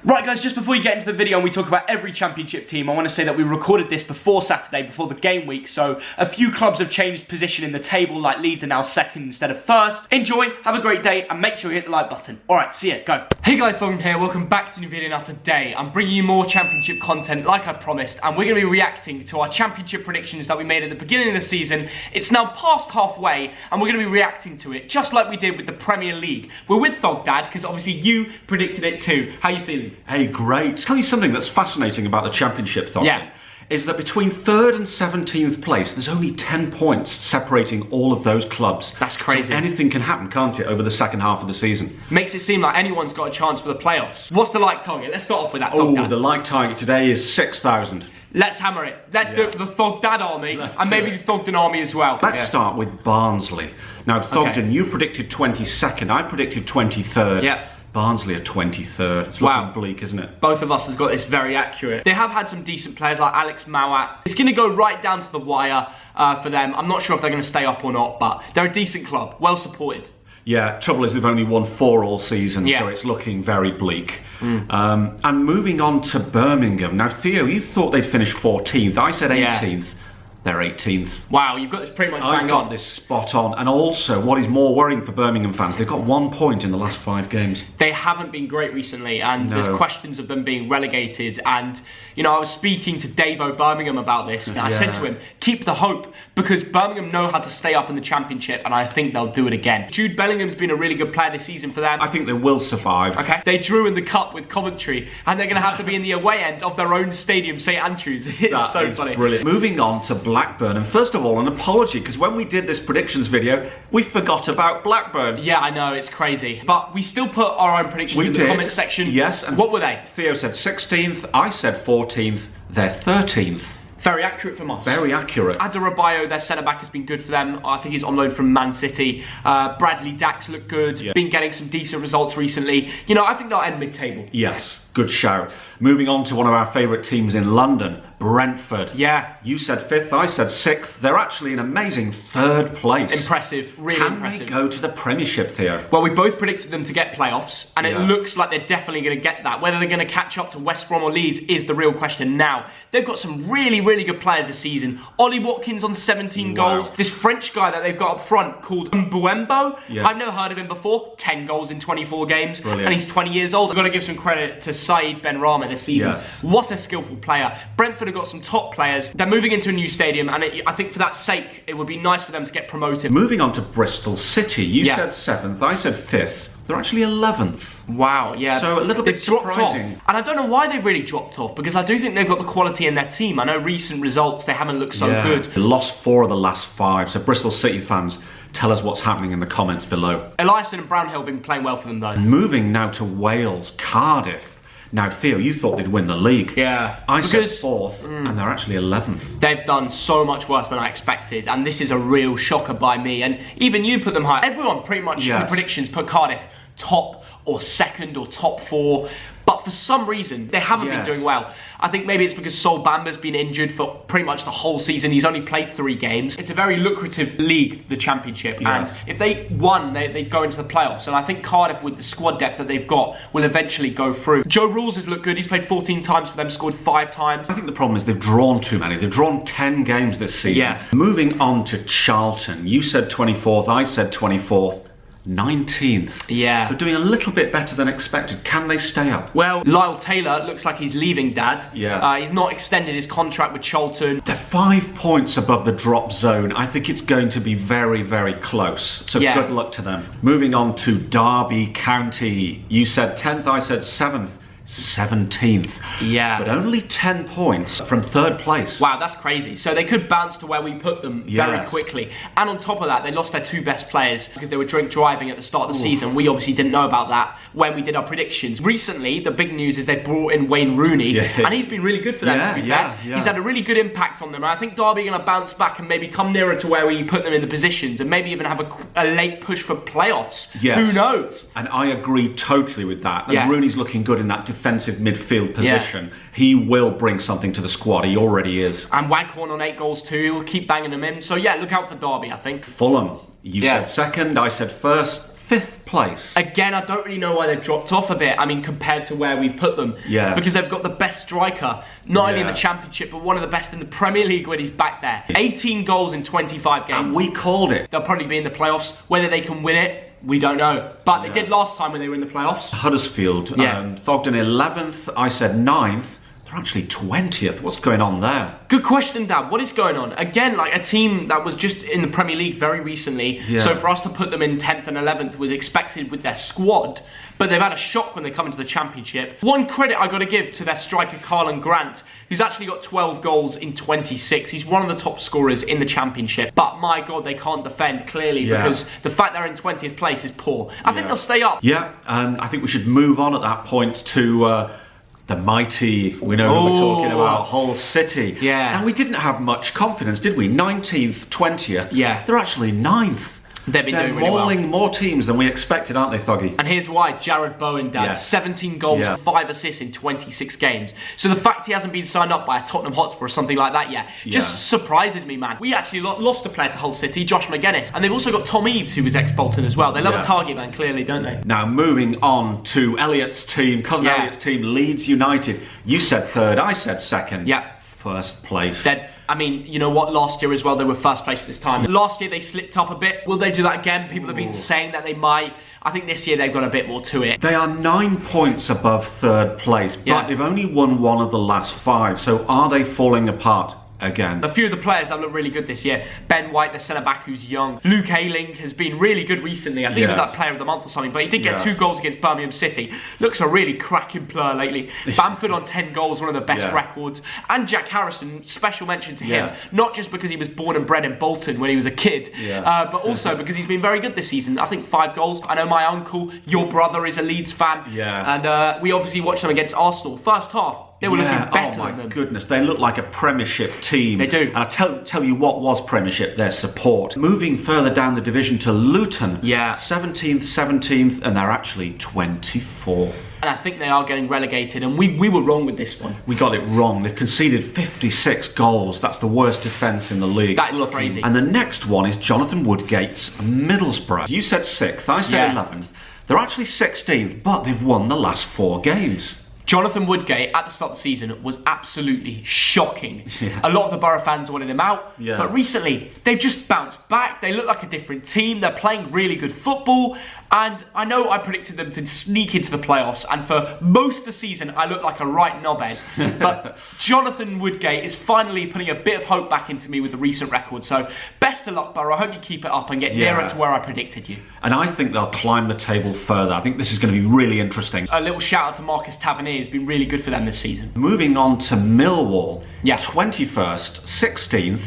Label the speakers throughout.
Speaker 1: Right guys, just before you get into the video and we talk about every championship team, I want to say that we recorded this before Saturday, before the game week, so a few clubs have changed position in the table, like Leeds are now second instead of first. Enjoy, have a great day, and make sure you hit the like button. Alright, see ya, go. Hey guys, Thogden here, welcome back to a new video. Now today, I'm bringing you more championship content like I promised, and we're going to be reacting to our championship predictions that we made at the beginning of the season. It's now past halfway, and we're going to be reacting to it, just like we did with the Premier League. We're with Thogdad, because obviously you predicted it too. How you feeling?
Speaker 2: Hey, great. Tell you something that's fascinating about the Championship, Thogden.
Speaker 1: Yeah.
Speaker 2: Is that between 3rd and 17th place, there's only 10 points separating all of those clubs.
Speaker 1: That's crazy.
Speaker 2: So anything can happen, can't it, over the second half of the season?
Speaker 1: Makes it seem like anyone's got a chance for the playoffs. What's the like target? Let's start off with that,
Speaker 2: Oh,
Speaker 1: Thogdad.
Speaker 2: the like target today is 6,000.
Speaker 1: Let's hammer it. Let's do it for the Thogdad army,
Speaker 2: Let's
Speaker 1: and
Speaker 2: do
Speaker 1: maybe
Speaker 2: it.
Speaker 1: the Thogden army as well.
Speaker 2: Let's start with Barnsley. Now, Thogden, you predicted 22nd, I predicted 23rd.
Speaker 1: Yeah.
Speaker 2: Barnsley are 23rd. It's looking bleak, isn't it?
Speaker 1: Both of us has got this very accurate. They have had some decent players like Alex Mowat. It's going to go right down to the wire for them. I'm not sure if they're going to stay up or not, but they're a decent club, well supported.
Speaker 2: Yeah, trouble is they've only won 4 all season, so it's looking very bleak. And moving on to Birmingham. Now, Theo, you thought they'd finish 14th. I said 18th. They're 18th.
Speaker 1: Wow, you've got this pretty much bang on.
Speaker 2: I got this spot on. And also, what is more worrying for Birmingham fans, they've got 1 point in the last 5 games.
Speaker 1: They haven't been great recently, and there's questions of them being relegated. And, you know, I was speaking to Davo Birmingham about this, and I said to him, keep the hope, because Birmingham know how to stay up in the Championship, and I think they'll do it again. Jude Bellingham's been a really good player this season for them.
Speaker 2: I think they will survive.
Speaker 1: Okay. They drew in the cup with Coventry, and they're going to have to be in the away end of their own stadium, St Andrews. It's so funny.
Speaker 2: Brilliant. Moving on to Blackburn, and first of all, an apology, because when we did this predictions video, we forgot about Blackburn.
Speaker 1: Yeah, I know, it's crazy. But we still put our own predictions in the comment section.
Speaker 2: Yes. And
Speaker 1: what were they?
Speaker 2: Theo said 16th, I said 14th, they're 13th.
Speaker 1: Very accurate from us.
Speaker 2: Very accurate.
Speaker 1: Adebayo, their centre-back, has been good for them. I think he's on loan from Man City. Bradley Dax looked good. Yeah. Been getting some decent results recently. You know, I think they'll end mid-table.
Speaker 2: Yes, good shout. Moving on to one of our favourite teams in London, Brentford.
Speaker 1: Yeah.
Speaker 2: You said 5th, I said 6th. They're actually an amazing 3rd place.
Speaker 1: Impressive, really impressive.
Speaker 2: Can they go to the Premiership, Theo?
Speaker 1: Well, we both predicted them to get playoffs, and it looks like they're definitely going to get that. Whether they're going to catch up to West Brom or Leeds is the real question now. They've got some really, really good players this season. Ollie Watkins on 17 goals. This French guy that they've got up front called Mbuembo. I've never heard of him before. 10 goals in 24 games. Brilliant. And he's 20 years old. I've got to give some credit to Said Benrahma this season. Yes. What a skillful player. Brentford have got some top players. They're moving into a new stadium, and I think for that sake, it would be nice for them to get promoted.
Speaker 2: Moving on to Bristol City. You said 7th, I said 5th. They're actually 11th.
Speaker 1: Wow, yeah.
Speaker 2: So a little bit surprising.
Speaker 1: Off. And I don't know why they've really dropped off, because I do think they've got the quality in their team. I know recent results, they haven't looked so good.
Speaker 2: They lost 4 of the last 5, so Bristol City fans, tell us what's happening in the comments below.
Speaker 1: Eliasson and Brownhill have been playing well for them though.
Speaker 2: Moving now to Wales, Cardiff. Now, Theo, you thought they'd win the league.
Speaker 1: Yeah.
Speaker 2: I said 4th, and they're actually 11th.
Speaker 1: They've done so much worse than I expected, and this is a real shocker by me. And even you put them high. Everyone pretty much in the predictions put Cardiff top or 2nd or top 4. But for some reason, they haven't been doing well. I think maybe it's because Sol Bamba's been injured for pretty much the whole season. He's only played 3 games. It's a very lucrative league, the Championship. And if they won, they'd go into the playoffs. And I think Cardiff, with the squad depth that they've got, will eventually go through. Joe Rules has looked good. He's played 14 times for them, scored 5 times.
Speaker 2: I think the problem is they've drawn too many. They've drawn 10 games this season. Yeah. Moving on to Charlton. You said 24th, I said 24th. 19th.
Speaker 1: Yeah.
Speaker 2: So doing a little bit better than expected. Can they stay up?
Speaker 1: Well, Lyle Taylor looks like he's leaving, Dad.
Speaker 2: Yeah.
Speaker 1: He's not extended his contract with Charlton.
Speaker 2: They're 5 points above the drop zone. I think it's going to be very, very close. So good luck to them. Moving on to Derby County. You said 10th, I said 7th. 17th.
Speaker 1: Yeah.
Speaker 2: But only 10 points from 3rd place.
Speaker 1: Wow, that's crazy. So they could bounce to where we put them very quickly. And on top of that, they lost their 2 best players because they were drink driving at the start of the season. We obviously didn't know about that when we did our predictions. Recently, the big news is they brought in Wayne Rooney, and he's been really good for them, to be fair. He's had a really good impact on them. And I think Derby are going to bounce back and maybe come nearer to where we put them in the positions and maybe even have a late push for playoffs. Who knows?
Speaker 2: And I agree totally with that. And Rooney's looking good in that defensive midfield position. He will bring something to the squad. He already is. And
Speaker 1: Waghorn on 8 goals too. He'll keep banging them in. So yeah, look out for Derby, I think.
Speaker 2: Fulham. You said 2nd, I said 1st. 5th place.
Speaker 1: Again, I don't really know why they've dropped off a bit. I mean, compared to where we put them.
Speaker 2: Yes.
Speaker 1: Because they've got the best striker, not only in the Championship, but one of the best in the Premier League when he's back there. 18 goals in 25 games.
Speaker 2: And we called it.
Speaker 1: They'll probably be in the playoffs. Whether they can win it, we don't know. But they did last time when they were in the playoffs.
Speaker 2: Huddersfield, Thogden 11th, I said 9th. They're actually 20th. What's going on there?
Speaker 1: Good question, Dad. What is going on? Again, like a team that was just in the Premier League very recently. Yeah. So for us to put them in 10th and 11th was expected with their squad. But they've had a shock when they come into the Championship. One credit I got to give to their striker, Carlton Grant, who's actually got 12 goals in 26. He's one of the top scorers in the Championship. But my God, they can't defend clearly because the fact they're in 20th place is poor. I think they'll stay up.
Speaker 2: Yeah, and I think we should move on at that point to the mighty, we know who we're talking about, Hull City.
Speaker 1: Yeah.
Speaker 2: And we didn't have much confidence, did we? 19th, 20th.
Speaker 1: Yeah.
Speaker 2: They're actually 9th.
Speaker 1: They're doing really
Speaker 2: mauling more teams than we expected, aren't they, Thoggy?
Speaker 1: And here's why. Jared Bowen, Dad. 17 goals, 5 assists in 26 games. So the fact he hasn't been signed up by a Tottenham Hotspur or something like that yet just surprises me, man. We actually lost a player to Hull City, Josh McGuinness. And they've also got Tom Eaves, who was ex-Bolton as well. They love a target man, clearly, don't they?
Speaker 2: Now, moving on to Elliot's team, cousin Elliot's team, Leeds United. You said 3rd, I said 2nd.
Speaker 1: Yeah.
Speaker 2: 1st place.
Speaker 1: I mean, you know what, last year as well, they were 1st place this time. Last year they slipped up a bit. Will they do that again? People have been saying that they might. I think this year they've got a bit more to it.
Speaker 2: They are 9 points above 3rd place, but they've only won 1 of the last 5. So are they falling apart again?
Speaker 1: A few of the players that look really good this year. Ben White, the centre-back who's young. Luke Ayling has been really good recently. I think he was like player of the month or something, but he did get 2 goals against Birmingham City. Looks a really cracking player lately. Bamford on 10 goals, one of the best records. And Jack Harrison, special mention to him. Not just because he was born and bred in Bolton when he was a kid, but also because he's been very good this season. I think 5 goals. I know my uncle, your brother, is a Leeds fan. And we obviously watched them against Arsenal. First half, they were looking better than them. Oh my
Speaker 2: goodness, they look like a Premiership team.
Speaker 1: They do.
Speaker 2: And I tell you what was Premiership, their support. Moving further down the division to Luton. 17th, and they're actually 24th.
Speaker 1: And I think they are getting relegated, and we were wrong with this one.
Speaker 2: We got it wrong. They've conceded 56 goals. That's the worst defence in the league.
Speaker 1: That's crazy.
Speaker 2: And the next one is Jonathan Woodgate's Middlesbrough. You said 6th, I said 11th. They're actually 16th, but they've won the last 4 games.
Speaker 1: Jonathan Woodgate at the start of the season was absolutely shocking. A lot of the Borough fans wanted him out, but recently they've just bounced back. They look like a different team. They're playing really good football, and I know I predicted them to sneak into the playoffs, and for most of the season I looked like a right knobhead. But Jonathan Woodgate is finally putting a bit of hope back into me with the recent record. So best of luck, Borough. I hope you keep it up and get nearer to where I predicted you.
Speaker 2: And I think they'll climb the table further. I think this is going to be really interesting.
Speaker 1: A little shout out to Marcus Tavernier. Has been really good for them this season.
Speaker 2: Moving on to Millwall, 21st, 16th,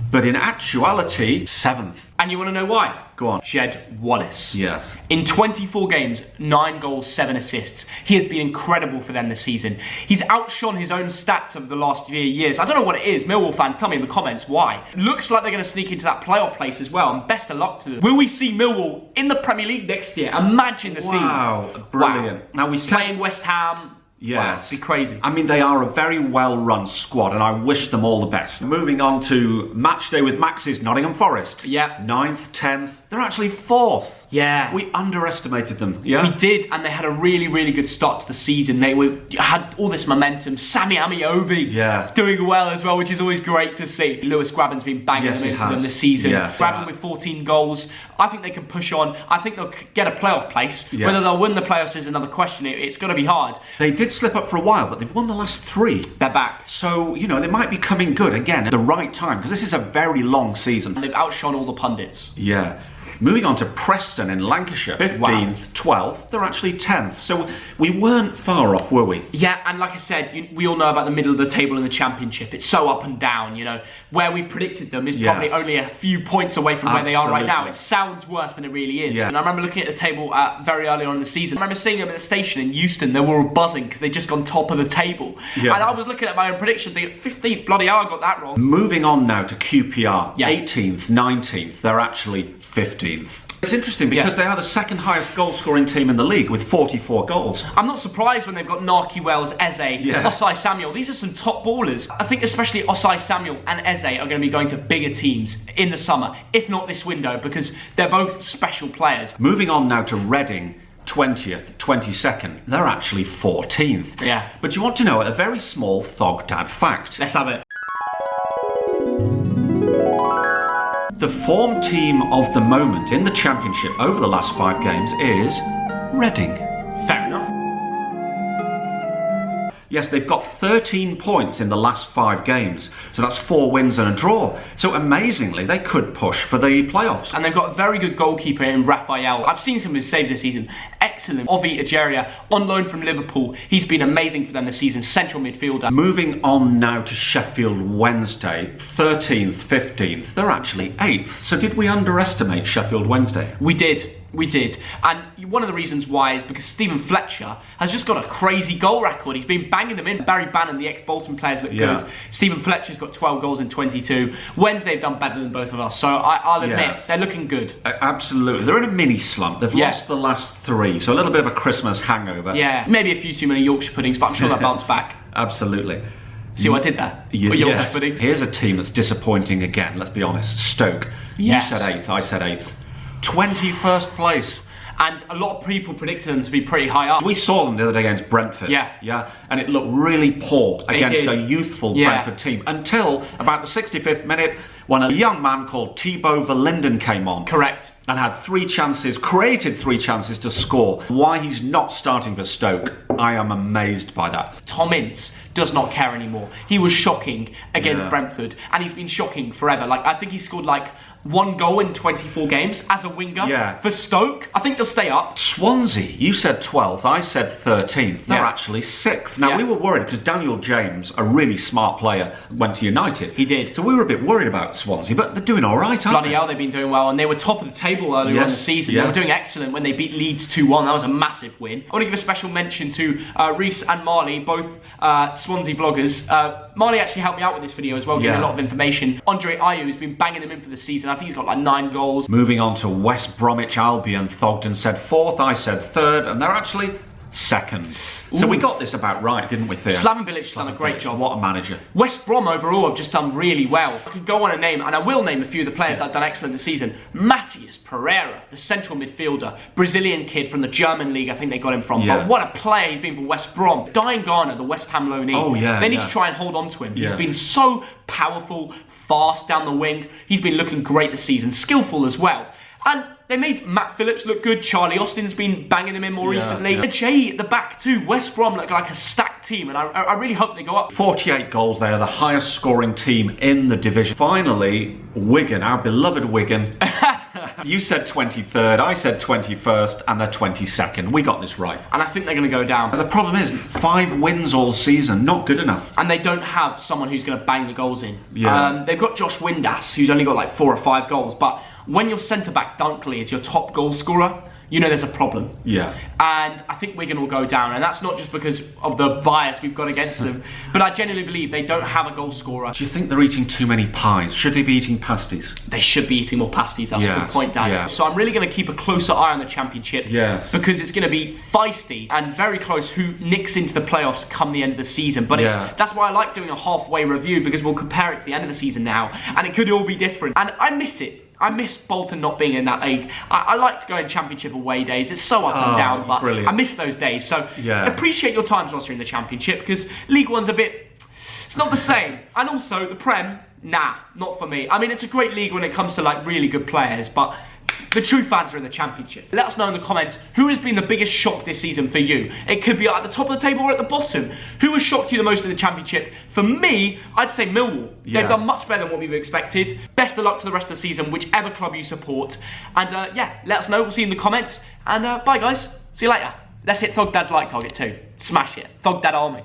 Speaker 2: but in actuality, 7th.
Speaker 1: And you want to know why?
Speaker 2: Go on.
Speaker 1: Jed Wallace.
Speaker 2: Yes.
Speaker 1: In 24 games, 9 goals, 7 assists. He has been incredible for them this season. He's outshone his own stats over the last few years. I don't know what it is. Millwall fans, tell me in the comments why. Looks like they're going to sneak into that playoff place as well, and best of luck to them. Will we see Millwall in the Premier League next year? Imagine the scenes.
Speaker 2: Wow, brilliant.
Speaker 1: Wow.
Speaker 2: Now we
Speaker 1: playing West Ham.
Speaker 2: Yes.
Speaker 1: Wow, it'd be crazy.
Speaker 2: I mean, they are a very well-run squad, and I wish them all the best. Moving on to match day with Max's Nottingham Forest. 9th, 10th. They're actually 4th.
Speaker 1: Yeah.
Speaker 2: We underestimated them.
Speaker 1: We did, and they had a really, really good start to the season. They had all this momentum. Sammy Amiobi doing well as well, which is always great to see. Lewis Graben's been banging them in for them this season. Graben with 14 goals. I think they can push on. I think they'll get a playoff place. Whether they'll win the playoffs is another question. It's going to be hard.
Speaker 2: They did slip up for a while, but they've won the last 3.
Speaker 1: They're back.
Speaker 2: So, you know, they might be coming good again at the right time, because this is a very long season.
Speaker 1: And they've outshone all the pundits.
Speaker 2: Yeah. Moving on to Preston in Lancashire, 15th, 12th, they're actually 10th. So we weren't far off, were we?
Speaker 1: Yeah, and like I said, we all know about the middle of the table in the Championship. It's so up and down, you know. Where we predicted them is probably only a few points away from where they are right now. It sounds worse than it really is. And I remember looking at the table very early on in the season. I remember seeing them at the station in Euston. They were all buzzing because they'd just gone top of the table. And I was looking at my own prediction thinking, 15th, bloody hell, I got that wrong.
Speaker 2: Moving on now to QPR, 18th, 19th, they're actually 15th. It's interesting because they are the second highest goal scoring team in the league with 44 goals.
Speaker 1: I'm not surprised when they've got Narky Wells, Eze, Osai Samuel. These are some top ballers. I think especially Osai Samuel and Eze are going to be going to bigger teams in the summer, if not this window, because they're both special players.
Speaker 2: Moving on now to Reading. 20th, 22nd, they're actually 14th.
Speaker 1: Yeah.
Speaker 2: But you want to know a very small Thogdad fact.
Speaker 1: Let's have it.
Speaker 2: The form team of the moment in the Championship over the last 5 games is Reading.
Speaker 1: Fair enough.
Speaker 2: Yes, they've got 13 points in the last 5 games. So that's 4 wins and a draw. So amazingly, they could push for the playoffs.
Speaker 1: And they've got a very good goalkeeper in Raphael. I've seen some of his saves this season. Excellent. Ovi Egeria, on loan from Liverpool. He's been amazing for them this season. Central midfielder.
Speaker 2: Moving on now to Sheffield Wednesday. 13th, 15th. They're actually 8th. So did we underestimate Sheffield Wednesday?
Speaker 1: We did. We did. And one of the reasons why is because Stephen Fletcher has just got a crazy goal record. He's been banging them in. Barry Bannon, the ex-Bolton players, look good. Stephen Fletcher's got 12 goals in 22. Wednesday have done better than both of us. So I'll admit, they're looking good.
Speaker 2: Absolutely. They're in a mini slump. They've lost the last 3. So a little bit of a Christmas hangover.
Speaker 1: Yeah, maybe a few too many Yorkshire puddings, but I'm sure they'll bounce back.
Speaker 2: Absolutely.
Speaker 1: See what I did there?
Speaker 2: Yes. Here's a team that's disappointing again, let's be honest. Stoke.
Speaker 1: Yes.
Speaker 2: You said 8th, I said 8th. 21st place.
Speaker 1: And a lot of people predicted them to be pretty high up.
Speaker 2: We saw them the other day against Brentford.
Speaker 1: Yeah.
Speaker 2: And it looked really poor against a youthful Brentford team until about the 65th minute when a young man called Thibaut Verlinden came on.
Speaker 1: Correct.
Speaker 2: And had 3 chances, created 3 chances to score. Why he's not starting for Stoke, I am amazed by that.
Speaker 1: Tom Ince does not care anymore. He was shocking against Brentford, and he's been shocking forever. Like, I think he scored like 1 goal in 24 games as a winger for Stoke. I think they'll stay up.
Speaker 2: Swansea, you said 12th, I said 13th. They're actually 6th. Now, we were worried because Daniel James, a really smart player, went to United.
Speaker 1: He did.
Speaker 2: So we were a bit worried about Swansea, but they're doing all right, aren't they?
Speaker 1: Bloody hell, they've been doing well, and they were top of the table earlier on in the season. They were doing excellent when they beat Leeds 2-1. That was a massive win. I want to give a special mention to Reese and Marley, both Swansea vloggers. Marley actually helped me out with this video as well, giving a lot of information. Andre Ayew has been banging them in for the season. I think he's got like 9 goals.
Speaker 2: Moving on to West Bromwich Albion. Thogden said 4th, I said 3rd, and they're actually 2nd. So we got this about right, didn't we, Theo?
Speaker 1: Slaven Bilic has done a great job.
Speaker 2: What a manager.
Speaker 1: West Brom overall have just done really well. I could go on and name, and I will name a few of the players that have done excellent this season. Matthias Pereira, the central midfielder, Brazilian kid from the German league, I think they got him from. But what a player he's been for West Brom. Diane Garner, the West Ham loanee. They need to try and hold on to him. He's been so powerful, fast down the wing. He's been looking great this season, skillful as well. And they made Matt Phillips look good. Charlie Austin's been banging them in more recently. Jay at the back too. West Brom look like a stacked team, and I really hope they go up.
Speaker 2: 48 goals. They are the highest scoring team in the division. Finally, Wigan, our beloved Wigan. You said 23rd, I said 21st, and they're 22nd. We got this right.
Speaker 1: And I think they're going to go down.
Speaker 2: But the problem is, 5 wins all season, not good enough.
Speaker 1: And they don't have someone who's going to bang the goals in. They've got Josh Windass, who's only got like 4 or 5 goals, but when your centre-back Dunkley is your top goal scorer, you know there's a problem. And I think Wigan will go down, and that's not just because of the bias we've got against them, but I genuinely believe they don't have a goal scorer.
Speaker 2: Do you think they're eating too many pies? Should they be eating pasties?
Speaker 1: They should be eating more pasties, that's a good point, Dan. So I'm really going to keep a closer eye on the Championship, because it's going to be feisty and very close who nicks into the playoffs come the end of the season. But that's why I like doing a halfway review, because we'll compare it to the end of the season now, and it could all be different. And I miss it. I miss Bolton not being in that league. I like to go in Championship away days. It's so up and down, but I miss those days. So appreciate your time whilst you're in the Championship, because League One's a bit... It's not the same. And also, the Prem, nah, not for me. I mean, it's a great league when it comes to like really good players, but the true fans are in the Championship. Let us know in the comments who has been the biggest shock this season for you. It could be at the top of the table or at the bottom. Who has shocked you the most in the Championship? For me, I'd say Millwall. They've done much better than what we've expected. Best of luck to the rest of the season, whichever club you support. And let us know. We'll see you in the comments. And bye, guys. See you later. Let's hit Thogdad's like target too. Smash it. Thogdad Army.